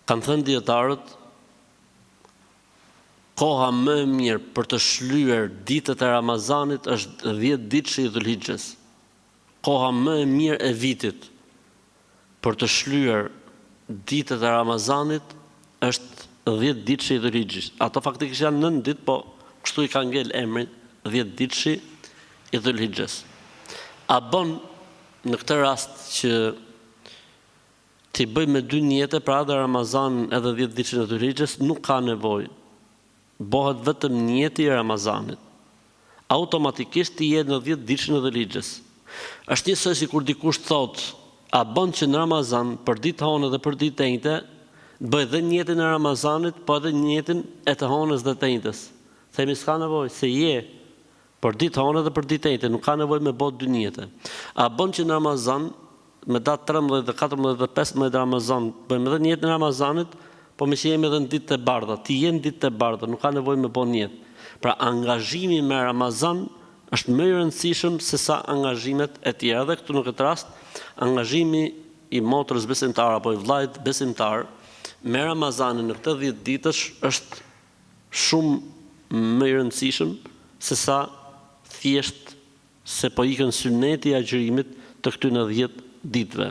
Kanë thënë dietarët, koha më e mirë për të shlyer ditët e Ramazanit është 10 ditë i Dhulhixhes. Koha më e mirë e vitit për të shlyer ditët e Ramazanit është 10 ditë i Dhulhixhes. Ato faktikisht janë 9 ditë, po kështu i ka ngel emrin 10 ditë i Dhulhixhes. A bën në këtë rast që ti bëj me 2 niyete, pra edhe Ramazan edhe 10 ditën e Dhulhixhes, nuk ka nevojë. Bëhet vetëm niyeti i Ramazanit. Automatikisht ti je në 10 ditën e Dhulhixhes. Është njësoj si kur dikush thotë, a bën që në Ramazan për ditë hone dhe për ditë tenjte, bëj dhe niyetin e Ramazanit, po edhe niyetin e të honës dhe tenjtës. Themi s'ka nevojë, se je për ditë hone dhe për ditë tenjte, nuk ka nevojë me bë 2 niyete. A bën që në Ramazan me datë 13 dhe 14 dhe 15 Ramazan, bëjmë edhe niyetin e Ramazanit, po me që jemi edhe në ditë të bardha. Ti je në ditë të bardha, nuk ka nevojë me bë niyet. Pra angazhimi me Ramazan është më i rëndësishëm se sa angazhimet e tjera. Dhe këtu në këtë rast, angazhimi i motrës besimtar apo i vllajt besimtar me Ramazanin në këtë 10 ditësh është shumë më i rëndësishëm se sa thjesht se po ikën syneti i agjërimit të këtyre 10 ditëve.